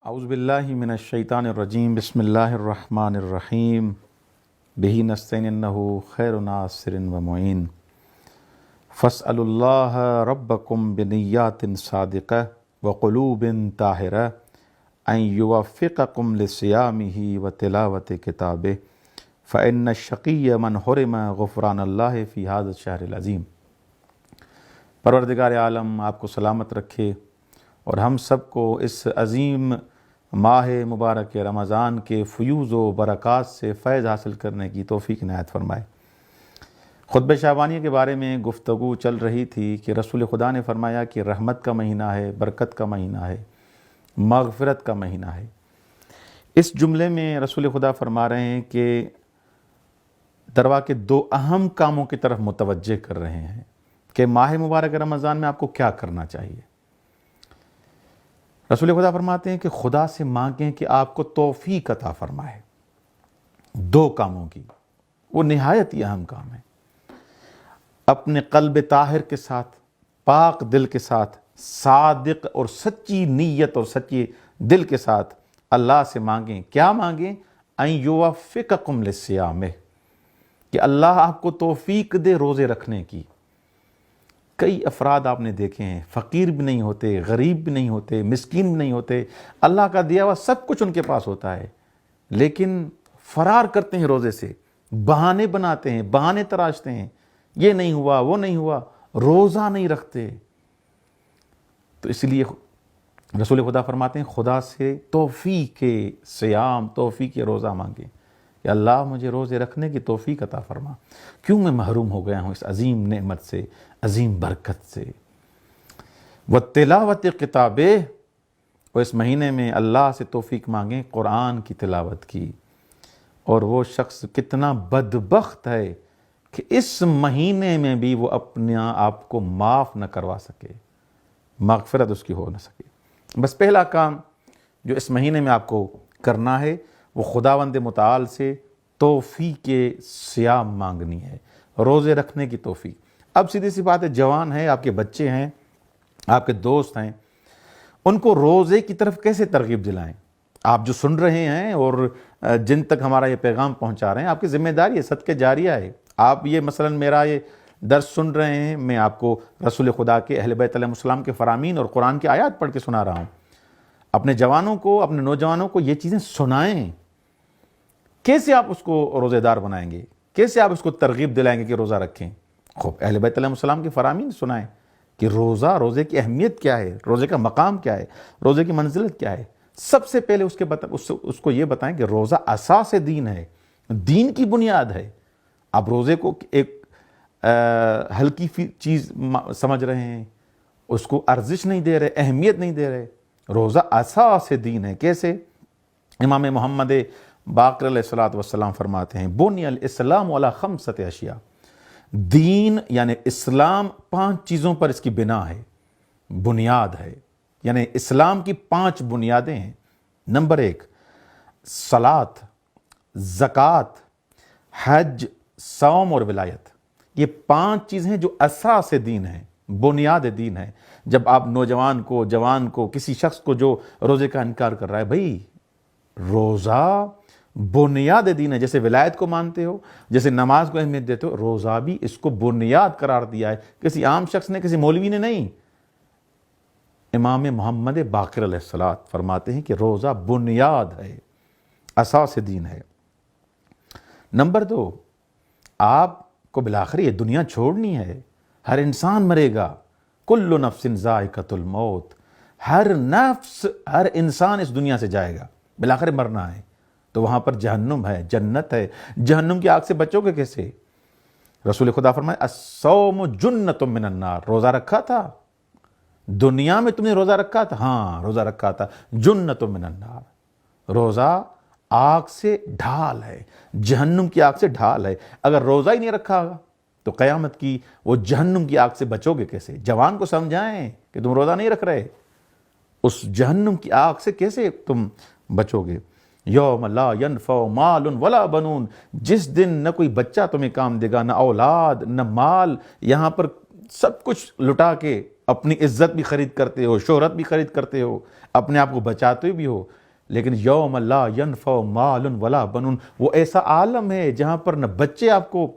اعوذ باللہ من الشیطان الرجیم بسم اللہ الرحمن الرحیم بہ نستعین انہ خیر ناصر و معین فاسألوا اللہ ربکم بنیات صادقہ وقلوب طاہرہ ان یوفقکم لصیامہ وتلاوۃ کتابہ فإن الشقی من حرم غفران اللہ فی ھذا الشہر العظیم۔ پروردگار عالم آپ کو سلامت رکھے اور ہم سب کو اس عظیم ماہ مبارک رمضان کے فیوز و برکات سے فیض حاصل کرنے کی توفیق عنایت فرمائے۔ خطبہ شعبانیہ کے بارے میں گفتگو چل رہی تھی کہ رسول خدا نے فرمایا کہ رحمت کا مہینہ ہے، برکت کا مہینہ ہے، مغفرت کا مہینہ ہے۔ اس جملے میں رسول خدا فرما رہے ہیں کہ دروا کے دو اہم کاموں کی طرف متوجہ کر رہے ہیں کہ ماہ مبارک رمضان میں آپ کو کیا کرنا چاہیے۔ رسول خدا فرماتے ہیں کہ خدا سے مانگیں کہ آپ کو توفیق عطا فرمائے دو کاموں کی، وہ نہایت ہی اہم کام ہے۔ اپنے قلب طاہر کے ساتھ، پاک دل کے ساتھ، صادق اور سچی نیت اور سچی دل کے ساتھ اللہ سے مانگیں۔ کیا مانگیں؟ ان یوفقکم للصیام، کہ اللہ آپ کو توفیق دے روزے رکھنے کی۔ کئی افراد آپ نے دیکھے ہیں، فقیر بھی نہیں ہوتے، غریب بھی نہیں ہوتے، مسکین بھی نہیں ہوتے، اللہ کا دیا ہوا سب کچھ ان کے پاس ہوتا ہے، لیکن فرار کرتے ہیں روزے سے، بہانے بناتے ہیں، بہانے تراشتے ہیں، یہ نہیں ہوا، وہ نہیں ہوا، روزہ نہیں رکھتے۔ تو اس لیے رسول خدا فرماتے ہیں خدا سے توفیق صیام، توفیق روزہ مانگیں کہ اللہ مجھے روزے رکھنے کی توفیق عطا فرما، کیوں میں محروم ہو گیا ہوں اس عظیم نعمت سے، عظیم برکت سے۔ وتلاوت کتابہ، اور اس مہینے میں اللہ سے توفیق مانگیں قرآن کی تلاوت کی۔ اور وہ شخص کتنا بدبخت ہے کہ اس مہینے میں بھی وہ اپنے آپ کو معاف نہ کروا سکے، مغفرت اس کی ہو نہ سکے۔ بس پہلا کام جو اس مہینے میں آپ کو کرنا ہے وہ خداوند متعال سے توفیق صیام مانگنی ہے، روزے رکھنے کی توفیق۔ اب سیدھی سی بات ہے، جوان ہیں، آپ کے بچے ہیں، آپ کے دوست ہیں، ان کو روزے کی طرف کیسے ترغیب دلائیں؟ آپ جو سن رہے ہیں اور جن تک ہمارا یہ پیغام پہنچا رہے ہیں، آپ کی ذمہ داری ہے، صدقہ جاریہ ہے۔ آپ یہ مثلاً میرا یہ درس سن رہے ہیں، میں آپ کو رسول خدا کے اہل بیت علیہ السلام کے فرامین اور قرآن کی آیات پڑھ کے سنا رہا ہوں۔ اپنے جوانوں کو، اپنے نوجوانوں کو یہ چیزیں سنائیں۔ کیسے آپ اس کو روزے دار بنائیں گے؟ کیسے آپ اس کو ترغیب دلائیں گے کہ روزہ رکھیں؟ خوب اہل بیت علیہ السلام کے فرامین سنائیں کہ روزے کی اہمیت کیا ہے، روزے کا مقام کیا ہے، روزے کی منزلت کیا ہے۔ سب سے پہلے اس کو یہ بتائیں کہ روزہ اساس دین ہے، دین کی بنیاد ہے۔ آپ روزے کو ایک ہلکی چیز سمجھ رہے ہیں، اس کو ارزش نہیں دے رہے، اہمیت نہیں دے رہے۔ روزہ اساس دین ہے۔ کیسے؟ امام محمد باقر علیہ السلام فرماتے ہیں بنی الاسلام علی خمسۃ اشیاء، دین یعنی اسلام 5 چیزوں پر اس کی بنا ہے، بنیاد ہے، یعنی اسلام کی 5 بنیادیں ہیں۔ نمبر 1 صلاۃ، زکوٰۃ، حج، صوم اور ولایت۔ یہ 5 چیزیں ہیں جو اساس دین ہیں، بنیاد دین ہے۔ جب آپ نوجوان کو، جوان کو، کسی شخص کو جو روزے کا انکار کر رہا ہے، بھائی روزہ بنیاد دین ہے۔ جیسے ولایت کو مانتے ہو، جیسے نماز کو اہمیت دیتے ہو، روزہ بھی اس کو بنیاد قرار دیا ہے۔ کسی عام شخص نے، کسی مولوی نے نہیں، امام محمد باقر علیہ السلام فرماتے ہیں کہ روزہ بنیاد ہے، اساس دین ہے۔ نمبر 2، آپ کو بالآخر یہ دنیا چھوڑنی ہے، ہر انسان مرے گا، کل نفس ذائقۃ الموت، ہر نفس، ہر انسان اس دنیا سے جائے گا، بالآخر مرنا ہے۔ تو وہاں پر جہنم ہے، جنت ہے، جہنم کی آگ سے بچو گے کیسے؟ رسول خدا فرمائے الصوم جنۃ من النار، روزہ رکھا تھا دنیا میں، تم نے روزہ رکھا تھا، ہاں روزہ رکھا تھا، جنۃ من النار، روزہ آگ سے ڈھال ہے، جہنم کی آگ سے ڈھال ہے۔ اگر روزہ ہی نہیں رکھا تو قیامت کی وہ جہنم کی آگ سے بچو گے کیسے؟ جوان کو سمجھائیں کہ تم روزہ نہیں رکھ رہے، اس جہنم کی آگ سے کیسے تم بچو گے؟ یوم لا ینفع مال ولا بنون، جس دن نہ کوئی بچہ تمہیں کام دے گا، نہ اولاد، نہ مال، یہاں پر سب کچھ لٹا کے اپنی عزت بھی خرید کرتے ہو، شہرت بھی خرید کرتے ہو، اپنے آپ کو بچاتے بھی ہو، لیکن یوم لا ینفع مال ولا بنون، وہ ایسا عالم ہے جہاں پر نہ بچے آپ کو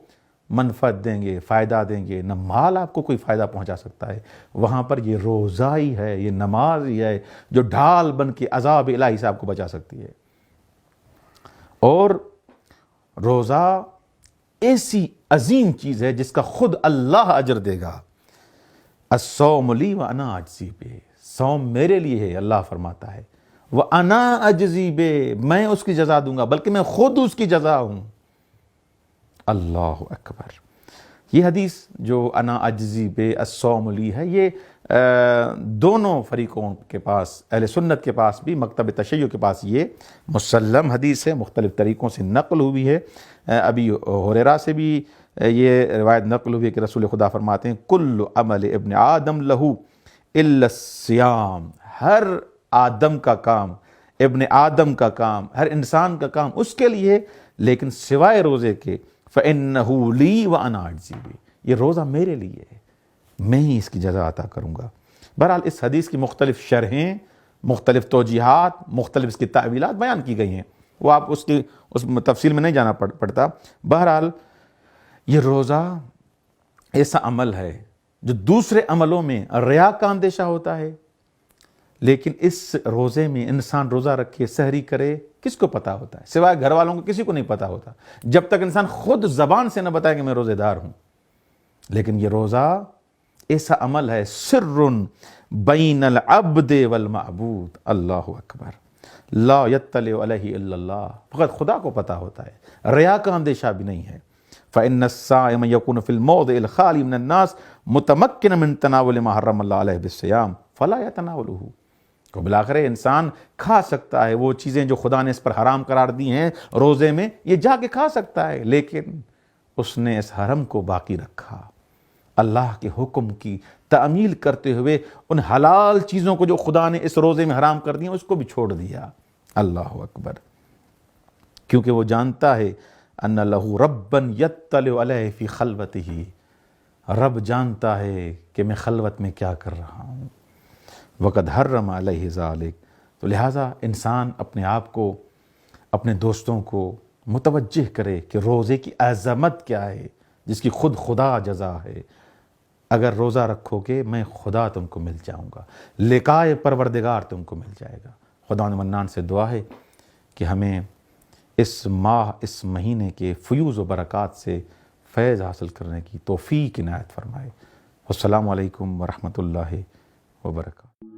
منفعت دیں گے، فائدہ دیں گے، نہ مال آپ کو کوئی فائدہ پہنچا سکتا ہے۔ وہاں پر یہ روزہ ہی ہے، یہ نماز ہی ہے جو ڈھال بن کے عذاب الہی سے آپ کو بچا سکتی ہے۔ اور روزہ ایسی عظیم چیز ہے جس کا خود اللہ اجر دے گا۔ الصوم لی وانا اجزی بہ، صوم میرے لیے ہے، اللہ فرماتا ہے، وانا اجزی بہ، میں اس کی جزا دوں گا، بلکہ میں خود اس کی جزا ہوں۔ اللہ اکبر۔ یہ حدیث جو انا اجزی بہ الصوم لی ہے، یہ دونوں فریقوں کے پاس، اہل سنت کے پاس بھی، مکتب تشیع کے پاس یہ مسلم حدیث ہے، مختلف طریقوں سے نقل ہوئی ہے۔ ابی ہریرہ سے بھی یہ روایت نقل ہوئی ہے کہ رسول خدا فرماتے ہیں کل عمل ابن آدم لہو الا الصیام، ہر آدم کا کام، ابن آدم کا کام، ہر انسان کا کام اس کے لیے، لیکن سوائے روزے کے، فإنہ لی وانا اجزی بہ، یہ روزہ میرے لیے ہے، میں ہی اس کی جزا عطا کروں گا۔ بہرحال اس حدیث کی مختلف شرحیں، مختلف توجیحات، مختلف اس کی تعویلات بیان کی گئی ہیں، وہ آپ اس تفصیل میں نہیں جانا پڑتا۔ بہرحال یہ روزہ ایسا عمل ہے جو دوسرے عملوں میں ریا کا اندیشہ ہوتا ہے، لیکن اس روزے میں انسان روزہ رکھے، سحری کرے، کس کو پتا ہوتا ہے؟ سوائے گھر والوں کو کسی کو نہیں پتا ہوتا، جب تک انسان خود زبان سے نہ بتائے کہ میں روزے دار ہوں۔ لیکن یہ روزہ ایسا عمل ہے سر بین العبد والمعبود، اللہ اکبر، لا یطلع علیہ الا اللہ، فقط خدا کو پتا ہوتا ہے، ریا کا اندیشہ بھی نہیں ہے۔ فإن الصائم يكون في الموضع الخالي من الناس متمكنا من تناول ما حرم الله عليه بالصيام فلا يتناوله، تو بالآخر انسان کھا سکتا ہے وہ چیزیں جو خدا نے اس پر حرام قرار دی ہیں روزے میں، یہ جا کے کھا سکتا ہے، لیکن اس نے اس حرم کو باقی رکھا، اللہ کے حکم کی تعمیل کرتے ہوئے ان حلال چیزوں کو جو خدا نے اس روزے میں حرام کر دی ہیں اس کو بھی چھوڑ دیا۔ اللہ اکبر، کیونکہ وہ جانتا ہے ان لہ ربا یطلع علیہ فی خلوتہ، رب جانتا ہے کہ میں خلوت میں کیا کر رہا ہوں، وقد حرم علیہ ذالک، تو لہٰذا انسان اپنے آپ کو، اپنے دوستوں کو متوجہ کرے کہ روزے کی عظمت کیا ہے جس کی خود خدا جزا ہے۔ اگر روزہ رکھو گے میں خدا تم کو مل جاؤں گا، لقائے پروردگار تم کو مل جائے گا۔ خدا منان سے دعا ہے کہ ہمیں اس ماہ، اس مہینے کے فیوز و برکات سے فیض حاصل کرنے کی توفیق عنایت فرمائے۔ السلام علیکم ورحمۃ اللہ وبرکاتہ۔